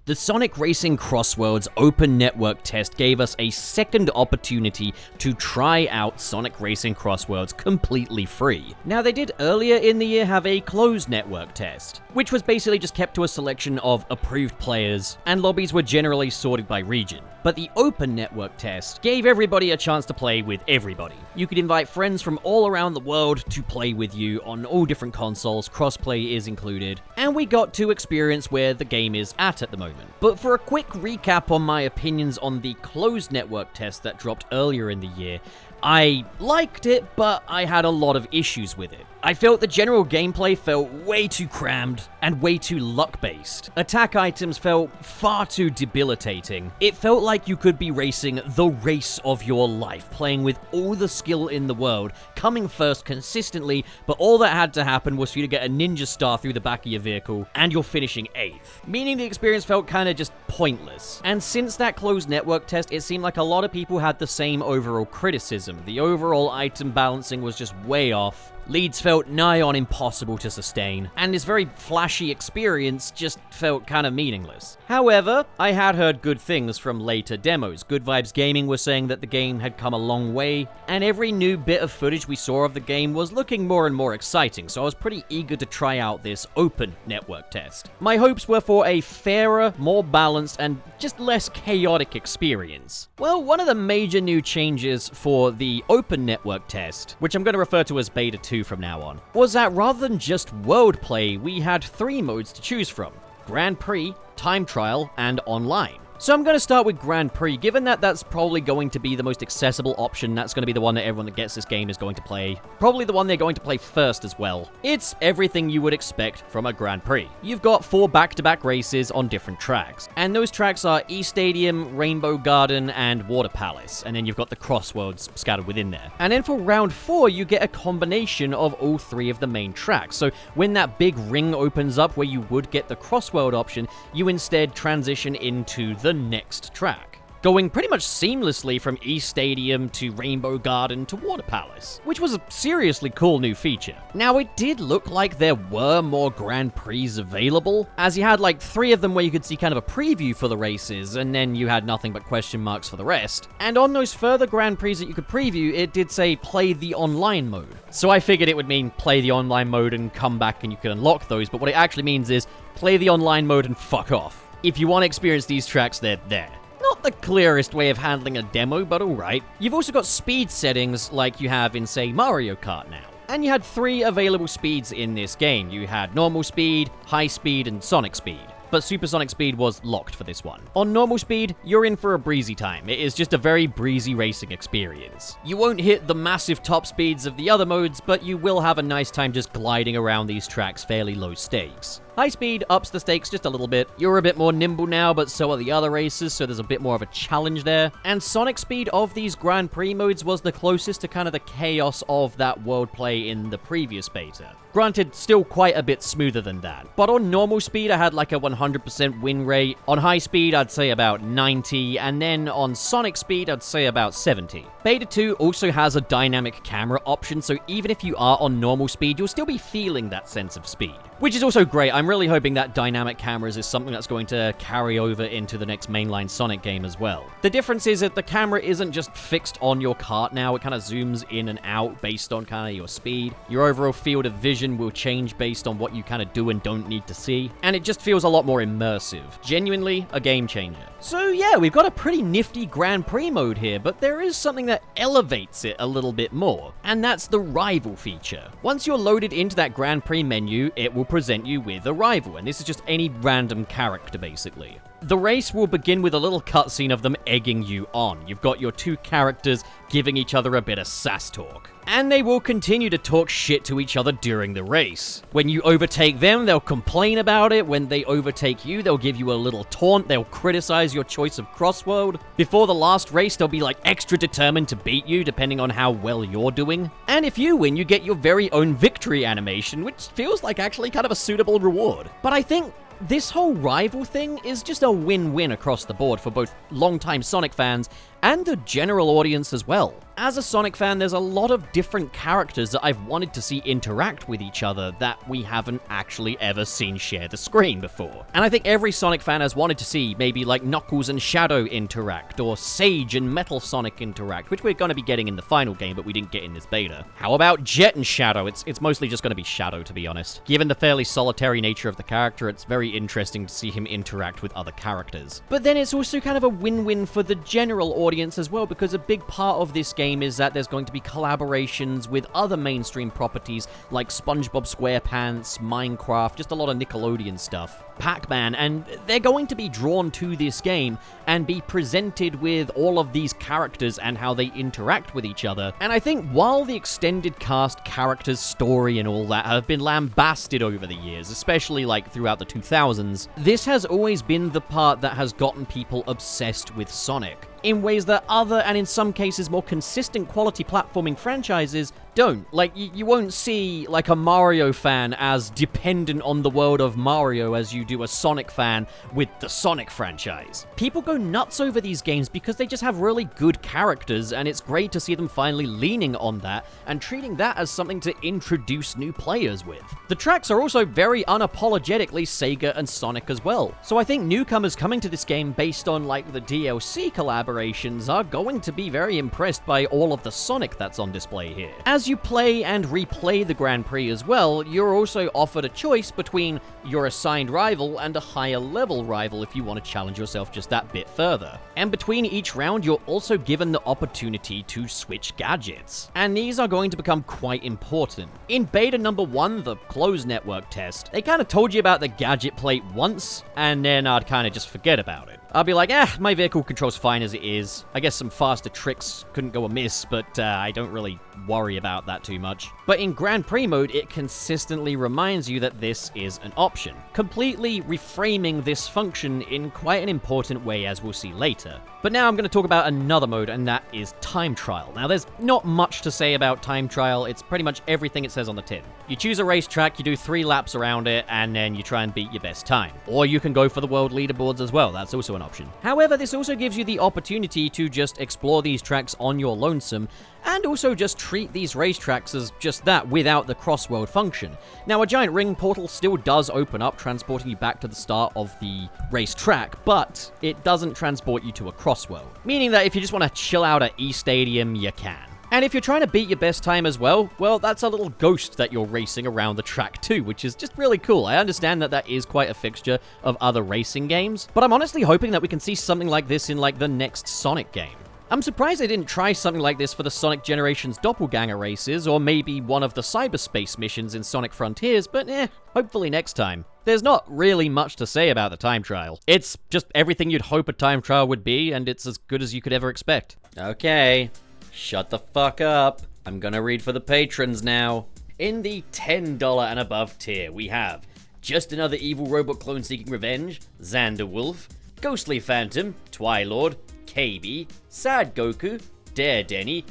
The Sonic Racing Crossworlds open network test gave us a second opportunity to try out Sonic Racing Crossworlds completely free. Now, they did earlier in the year have a closed network test, which was basically just kept to a selection of approved players, and lobbies were generally sorted by region. But the open network test gave everybody a chance to play with everybody. You could invite friends from all around the world to play with you on all different consoles, crossplay is included, and we got to experience where the game is at the moment. But for a quick recap on my opinions on the closed network test that dropped earlier in the year, I liked it, but I had a lot of issues with it. I felt the general gameplay felt way too crammed and way too luck-based. Attack items felt far too debilitating. It felt like you could be racing the race of your life, playing with all the skill in the world, coming first consistently, but all that had to happen was for you to get a ninja star through the back of your vehicle, and you're finishing 8th. Meaning the experience felt kinda just pointless. And since that closed network test, it seemed like a lot of people had the same overall criticism. The overall item balancing was just way off. Leads felt nigh on impossible to sustain, and this very flashy experience just felt kinda meaningless. However, I had heard good things from later demos. Good Vibes Gaming was saying that the game had come a long way, and every new bit of footage we saw of the game was looking more and more exciting, so I was pretty eager to try out this open network test. My hopes were for a fairer, more balanced, and just less chaotic experience. Well, one of the major new changes for the open network test, which I'm going to refer to as Beta 2 from now on, was that rather than just world play, we had 3 modes to choose from: Grand Prix, Time Trial, and Online. So I'm going to start with Grand Prix, given that that's probably going to be the most accessible option. That's going to be the one that everyone that gets this game is going to play. Probably the one they're going to play first as well. It's everything you would expect from a Grand Prix. You've got 4 back-to-back races on different tracks, and those tracks are E-Stadium, Rainbow Garden, and Water Palace, and then you've got the Crossworlds scattered within there. And then for round 4, you get a combination of all 3 of the main tracks. So when that big ring opens up where you would get the Crossworld option, you instead transition into the next track, going pretty much seamlessly from E-Stadium to Rainbow Garden to Water Palace, which was a seriously cool new feature. Now, it did look like there were more Grand Prix available, as you had like 3 of them where you could see kind of a preview for the races, and then you had nothing but question marks for the rest. And on those further Grand Prix that you could preview, it did say play the online mode. So I figured it would mean play the online mode and come back and you could unlock those, but what it actually means is play the online mode and fuck off. If you want to experience these tracks, they're there. Not the clearest way of handling a demo, but alright. You've also got speed settings like you have in, say, Mario Kart now. And you had 3 available speeds in this game. You had normal speed, high speed, and sonic speed. But supersonic speed was locked for this one. On normal speed, you're in for a breezy time. It is just a very breezy racing experience. You won't hit the massive top speeds of the other modes, but you will have a nice time just gliding around these tracks fairly low stakes. High speed ups the stakes just a little bit. You're a bit more nimble now, but so are the other races, so there's a bit more of a challenge there. And sonic speed of these Grand Prix modes was the closest to kind of the chaos of that world play in the previous beta. Granted, still quite a bit smoother than that. But on normal speed, I had like a 100% win rate. On high speed, I'd say about 90, and then on sonic speed, I'd say about 70. Beta 2 also has a dynamic camera option, so even if you are on normal speed, you'll still be feeling that sense of speed. Which is also great. I'm really hoping that dynamic cameras is something that's going to carry over into the next mainline Sonic game as well. The difference is that the camera isn't just fixed on your kart now, it kind of zooms in and out based on kind of your speed. Your overall field of vision will change based on what you kind of do and don't need to see, and it just feels a lot more immersive. Genuinely a game changer. So yeah, we've got a pretty nifty Grand Prix mode here, but there is something that elevates it a little bit more, and that's the rival feature. Once you're loaded into that Grand Prix menu, it will present you with a rival, and this is just any random character basically. The race will begin with a little cutscene of them egging you on. You've got your 2 characters giving each other a bit of sass talk. And they will continue to talk shit to each other during the race. When you overtake them, they'll complain about it. When they overtake you, they'll give you a little taunt. They'll criticize your choice of crossworld. Before the last race, they'll be like extra determined to beat you, depending on how well you're doing. And if you win, you get your very own victory animation, which feels like actually kind of a suitable reward. But I think this whole rival thing is just a win-win across the board for both longtime Sonic fans and the general audience as well. as a Sonic fan, there's a lot of different characters that I've wanted to see interact with each other that we haven't actually ever seen share the screen before. And I think every Sonic fan has wanted to see maybe like Knuckles and Shadow interact, or Sage and Metal Sonic interact, which we're going to be getting in the final game, but we didn't get in this beta. How about Jet and Shadow? It's mostly just going to be Shadow, to be honest. Given the fairly solitary nature of the character, it's very interesting to see him interact with other characters. But then it's also kind of a win-win for the general audience as well, because a big part of this game is that there's going to be collaborations with other mainstream properties like SpongeBob SquarePants, Minecraft, just a lot of Nickelodeon stuff, Pac-Man, and they're going to be drawn to this game and be presented with all of these characters and how they interact with each other. And I think while the extended cast, characters, story, and all that have been lambasted over the years, especially like throughout the 2000s, this has always been the part that has gotten people obsessed with Sonic, in ways that other, and in some cases more consistent quality platforming franchises don't. Like, you won't see, like, a Mario fan as dependent on the world of Mario as you do a Sonic fan with the Sonic franchise. People go nuts over these games because they just have really good characters, and it's great to see them finally leaning on that and treating that as something to introduce new players with. The tracks are also very unapologetically Sega and Sonic as well, so I think newcomers coming to this game based on, like, the DLC collaborations are going to be very impressed by all of the Sonic that's on display here. As you play and replay the Grand Prix as well, you're also offered a choice between your assigned rival and a higher level rival if you want to challenge yourself just that bit further. And between each round, you're also given the opportunity to switch gadgets. And these are going to become quite important. In beta number 1, the closed network test, they kind of told you about the gadget plate once, and then I'd kind of just forget about it. I'll be like, my vehicle controls fine as it is. I guess some faster tricks couldn't go amiss, but I don't really worry about that too much. But in Grand Prix mode, it consistently reminds you that this is an option, completely reframing this function in quite an important way, as we'll see later. But now I'm going to talk about another mode, and that is Time Trial. Now, there's not much to say about Time Trial. It's pretty much everything it says on the tin. You choose a racetrack, you do 3 laps around it, and then you try and beat your best time. Or you can go for the world leaderboards as well. That's also an option. However, this also gives you the opportunity to just explore these tracks on your lonesome, and also just treat these racetracks as just that without the crossworld function. Now, a giant ring portal still does open up, transporting you back to the start of the racetrack, but it doesn't transport you to a crossworld, meaning that if you just want to chill out at E-Stadium, you can. And if you're trying to beat your best time as well, that's a little ghost that you're racing around the track too, which is just really cool. I understand that that is quite a fixture of other racing games, but I'm honestly hoping that we can see something like this in, like, the next Sonic game. I'm surprised they didn't try something like this for the Sonic Generations Doppelganger races, or maybe one of the cyberspace missions in Sonic Frontiers, but hopefully next time. There's not really much to say about the time trial. It's just everything you'd hope a time trial would be, and it's as good as you could ever expect. Okay, shut the fuck up. I'm gonna read for the patrons now. In the $10 and above tier, we have Just Another Evil Robot Clone Seeking Revenge, Xander Wolf, Ghostly Phantom, Twilord, KB, Sad Goku, Dare Denny,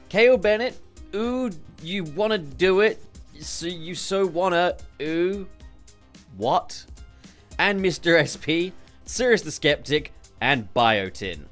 KO Bennett, Ooh, you wanna do it? So you so wanna, ooh, what? And Mr. SP, Sirius the Skeptic, and Biotin.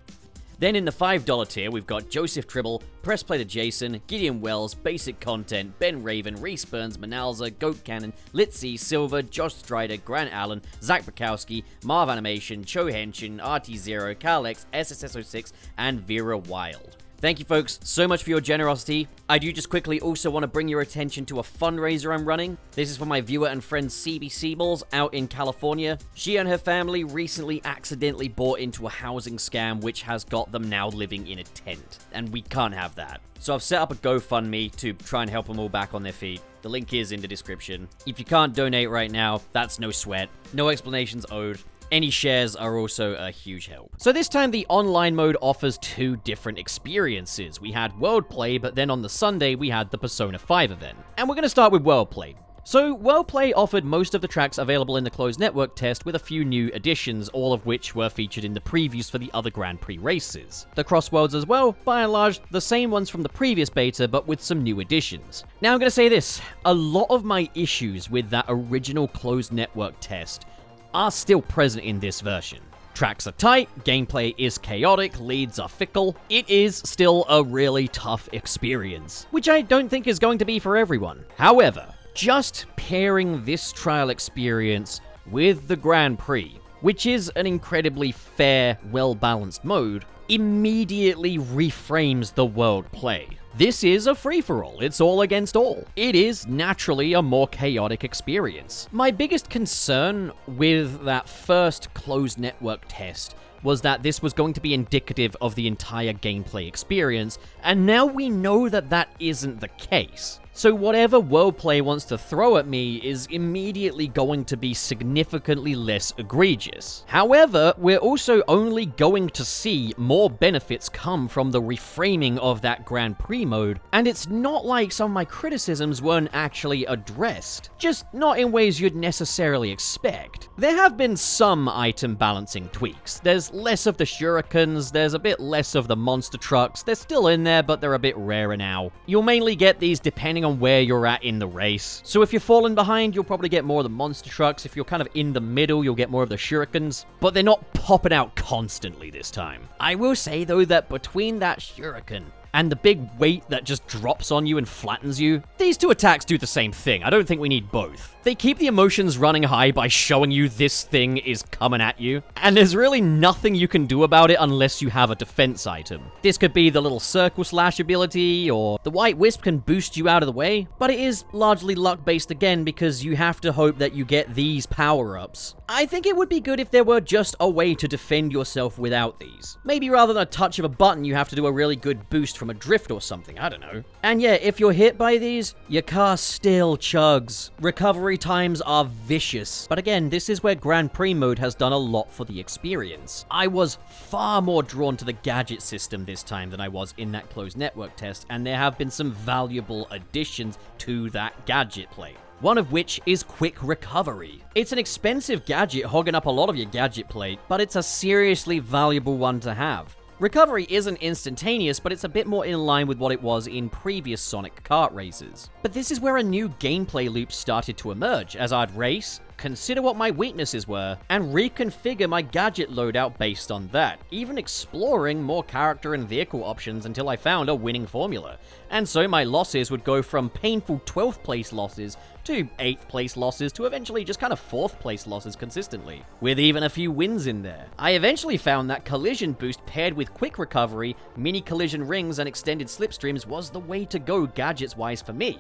Then in the $5 tier, we've got Joseph Tribble, Press Play to Jason, Gideon Wells, Basic Content, Ben Raven, Reese Burns, Manalza, Goat Cannon, Litzy, Silver, Josh Strider, Grant Allen, Zach Bukowski, Marv Animation, Cho Henshin, RT0, Kalex, SSS06, and Vera Wild. Thank you folks so much for your generosity. I do just quickly also want to bring your attention to a fundraiser I'm running. This is for my viewer and friend CB Seaballs out in California. She and her family recently accidentally bought into a housing scam which has got them now living in a tent. And we can't have that. So I've set up a GoFundMe to try and help them all back on their feet. The link is in the description. If you can't donate right now, that's no sweat. No explanations owed. Any shares are also a huge help. So this time the online mode offers 2 different experiences. We had World Play, but then on the Sunday we had the Persona 5 event. And we're going to start with World Play. So World Play offered most of the tracks available in the closed network test with a few new additions, all of which were featured in the previews for the other Grand Prix races. The Crossworlds as well, by and large, the same ones from the previous beta, but with some new additions. Now I'm going to say this, a lot of my issues with that original closed network test are still present in this version. Tracks are tight, gameplay is chaotic, leads are fickle. It is still a really tough experience, which I don't think is going to be for everyone. However, just pairing this trial experience with the Grand Prix, which is an incredibly fair, well-balanced mode, immediately reframes the world play. This is a free-for-all, it's all against all. It is naturally a more chaotic experience. My biggest concern with that first closed network test was that this was going to be indicative of the entire gameplay experience, and now we know that that isn't the case. So whatever worldplay wants to throw at me is immediately going to be significantly less egregious. However, we're also only going to see more benefits come from the reframing of that Grand Prix mode, and it's not like some of my criticisms weren't actually addressed, just not in ways you'd necessarily expect. There have been some item balancing tweaks. There's less of the shurikens, there's a bit less of the monster trucks, they're still in there but they're a bit rarer now. You'll mainly get these depending on where you're at in the race. So if you're falling behind, you'll probably get more of the monster trucks. If you're kind of in the middle, you'll get more of the shurikens. But they're not popping out constantly this time. I will say though that between that shuriken and the big weight that just drops on you and flattens you, these two attacks do the same thing. I don't think we need both. They keep the emotions running high by showing you this thing is coming at you, and there's really nothing you can do about it unless you have a defense item. This could be the little circle slash ability, or the white wisp can boost you out of the way, but it is largely luck-based again because you have to hope that you get these power-ups. I think it would be good if there were just a way to defend yourself without these. Maybe rather than a touch of a button, you have to do a really good boost from a drift or something, I don't know. And yeah, if you're hit by these, your car still chugs. Recovery times are vicious. But again, this is where Grand Prix mode has done a lot for the experience. I was far more drawn to the gadget system this time than I was in that closed network test, and there have been some valuable additions to that gadget play. One of which is quick recovery. It's an expensive gadget hogging up a lot of your gadget plate, but it's a seriously valuable one to have. Recovery isn't instantaneous, but it's a bit more in line with what it was in previous Sonic kart races. But this is where a new gameplay loop started to emerge, as I'd race, consider what my weaknesses were, and reconfigure my gadget loadout based on that, even exploring more character and vehicle options until I found a winning formula. And so my losses would go from painful 12th place losses to 8th place losses to eventually just kind of 4th place losses consistently, with even a few wins in there. I eventually found that collision boost paired with quick recovery, mini collision rings, and extended slipstreams was the way to go gadgets-wise for me.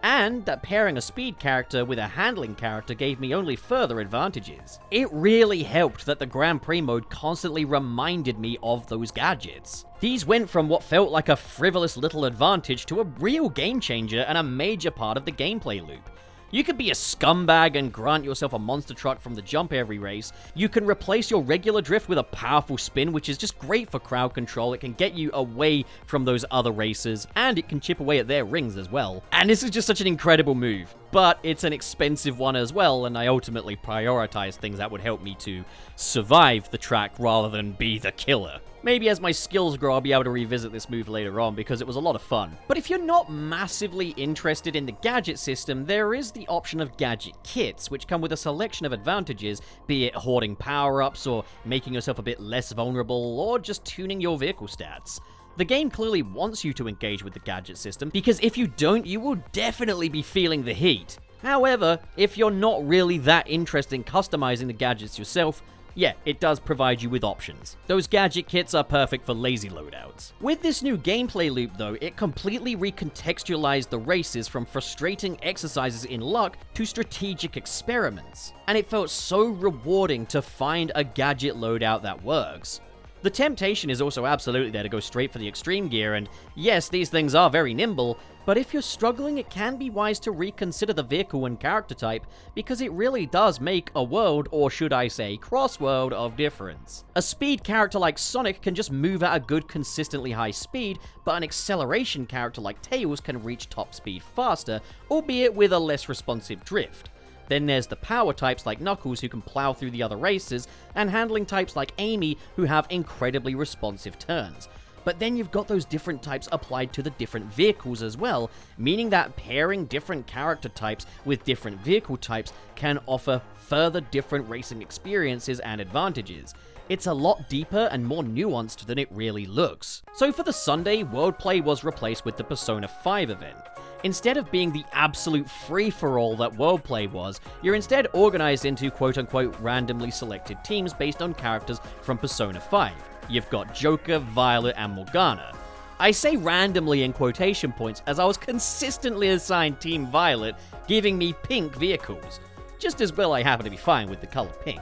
And that pairing a speed character with a handling character gave me only further advantages. It really helped that the Grand Prix mode constantly reminded me of those gadgets. These went from what felt like a frivolous little advantage to a real game changer and a major part of the gameplay loop. You could be a scumbag and grant yourself a monster truck from the jump every race. You can replace your regular drift with a powerful spin, which is just great for crowd control. It can get you away from those other racers, and it can chip away at their rings as well. And this is just such an incredible move. But it's an expensive one as well, and I ultimately prioritize things that would help me to survive the track rather than be the killer. Maybe as my skills grow, I'll be able to revisit this move later on, because it was a lot of fun. But if you're not massively interested in the gadget system, there is the option of gadget kits, which come with a selection of advantages, be it hoarding power-ups, or making yourself a bit less vulnerable, or just tuning your vehicle stats. The game clearly wants you to engage with the gadget system, because if you don't, you will definitely be feeling the heat. However, if you're not really that interested in customizing the gadgets yourself, yeah, it does provide you with options. Those gadget kits are perfect for lazy loadouts. With this new gameplay loop though, it completely recontextualized the races from frustrating exercises in luck to strategic experiments. And it felt so rewarding to find a gadget loadout that works. The temptation is also absolutely there to go straight for the extreme gear, and yes, these things are very nimble, but if you're struggling, it can be wise to reconsider the vehicle and character type, because it really does make a world, or should I say, cross-world of difference. A speed character like Sonic can just move at a good, consistently high speed, but an acceleration character like Tails can reach top speed faster, albeit with a less responsive drift. Then there's the power types like Knuckles who can plow through the other races, and handling types like Amy who have incredibly responsive turns. But then you've got those different types applied to the different vehicles as well, meaning that pairing different character types with different vehicle types can offer further different racing experiences and advantages. It's a lot deeper and more nuanced than it really looks. So for the Sunday, World Play was replaced with the Persona 5 event. Instead of being the absolute free-for-all that World Play was, you're instead organized into quote-unquote randomly selected teams based on characters from Persona 5. You've got Joker, Violet, and Morgana. I say randomly in quotation points as I was consistently assigned Team Violet, giving me pink vehicles. Just as well I happen to be fine with the color pink.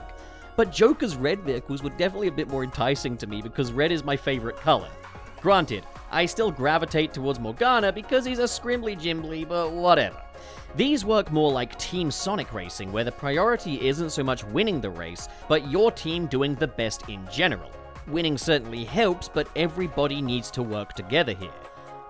But Joker's red vehicles were definitely a bit more enticing to me because red is my favorite color. Granted, I still gravitate towards Morgana because he's a scrimbly jimbly, but whatever. These work more like Team Sonic Racing, where the priority isn't so much winning the race, but your team doing the best in general. Winning certainly helps, but everybody needs to work together here.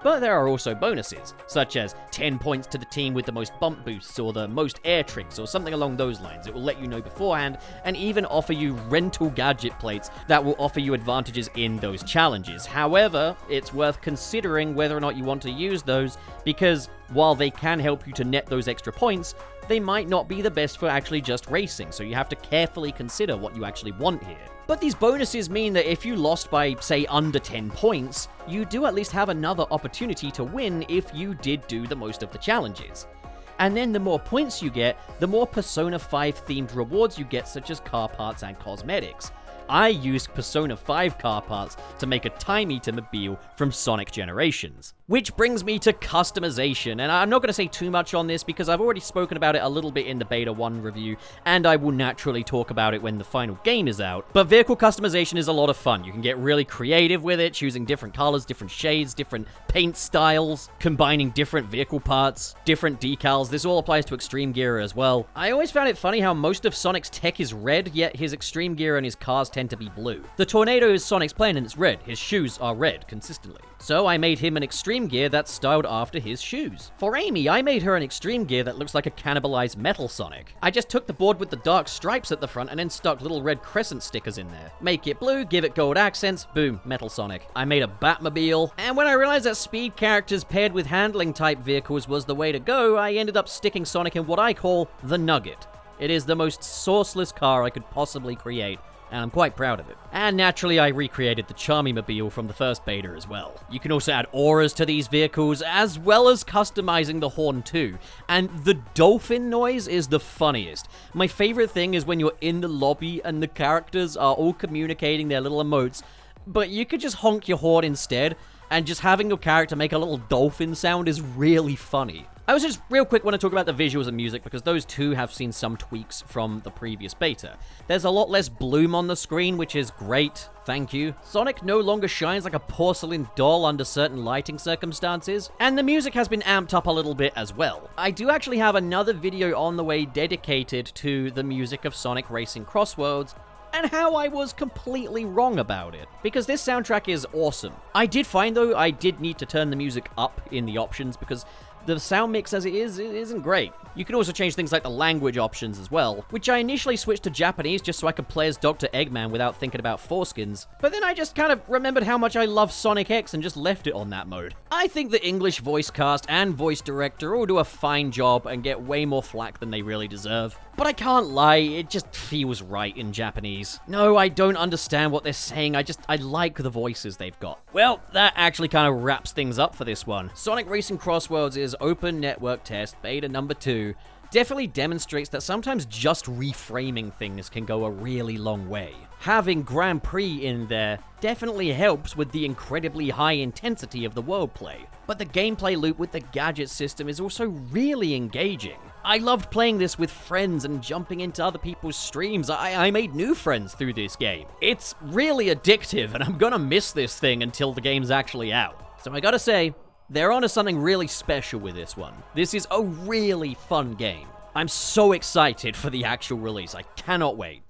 But there are also bonuses, such as 10 points to the team with the most bump boosts or the most air tricks or something along those lines. It will let you know beforehand and even offer you rental gadget plates that will offer you advantages in those challenges. However, it's worth considering whether or not you want to use those because while they can help you to net those extra points, they might not be the best for actually just racing, so you have to carefully consider what you actually want here. But these bonuses mean that if you lost by, say, under 10 points, you do at least have another opportunity to win if you did do the most of the challenges. And then the more points you get, the more Persona 5 themed rewards you get, such as car parts and cosmetics. I used Persona 5 car parts to make a Time Eater mobile from Sonic Generations. Which brings me to customization, and I'm not going to say too much on this because I've already spoken about it a little bit in the Beta 1 review, and I will naturally talk about it when the final game is out. But vehicle customization is a lot of fun. You can get really creative with it, choosing different colors, different shades, different paint styles, combining different vehicle parts, different decals. This all applies to Extreme Gear as well. I always found it funny how most of Sonic's tech is red, yet his Extreme Gear and his cars tend to be blue. The Tornado is Sonic's plane and it's red. His shoes are red consistently. So I made him an Extreme Gear that's styled after his shoes. For Amy, I made her an Extreme Gear that looks like a cannibalized Metal Sonic. I just took the board with the dark stripes at the front and then stuck little red crescent stickers in there. Make it blue, give it gold accents, boom, Metal Sonic. I made a Batmobile, and when I realized that speed characters paired with handling type vehicles was the way to go, I ended up sticking Sonic in what I call the Nugget. It is the most sourceless car I could possibly create, and I'm quite proud of it. And naturally, I recreated the Charmy-mobile from the first beta as well. You can also add auras to these vehicles, as well as customizing the horn too. And the dolphin noise is the funniest. My favorite thing is when you're in the lobby and the characters are all communicating their little emotes, but you could just honk your horn instead, and just having your character make a little dolphin sound is really funny. I was just real quick want to talk about the visuals and music because those two have seen some tweaks from the previous beta. There's a lot less bloom on the screen, which is great, thank you. Sonic no longer shines like a porcelain doll under certain lighting circumstances, and the music has been amped up a little bit as well. I do actually have another video on the way dedicated to the music of Sonic Racing Crossworlds, and how I was completely wrong about it, because this soundtrack is awesome. I did find, though, I did need to turn the music up in the options, because the sound mix as it isn't great. You can also change things like the language options as well, which I initially switched to Japanese just so I could play as Dr. Eggman without thinking about foreskins, but then I just kind of remembered how much I love Sonic X and just left it on that mode. I think the English voice cast and voice director all do a fine job and get way more flack than they really deserve. But I can't lie, it just feels right in Japanese. No, I don't understand what they're saying, I like the voices they've got. Well, that actually kind of wraps things up for this one. Sonic Racing Crossworlds is open network test, beta number 2. Definitely demonstrates that sometimes just reframing things can go a really long way. Having Grand Prix in there definitely helps with the incredibly high intensity of the world play. But the gameplay loop with the gadget system is also really engaging. I loved playing this with friends and jumping into other people's streams. I made new friends through this game. It's really addictive, and I'm gonna miss this thing until the game's actually out. So I gotta say, they're onto something really special with this one. This is a really fun game. I'm so excited for the actual release. I cannot wait.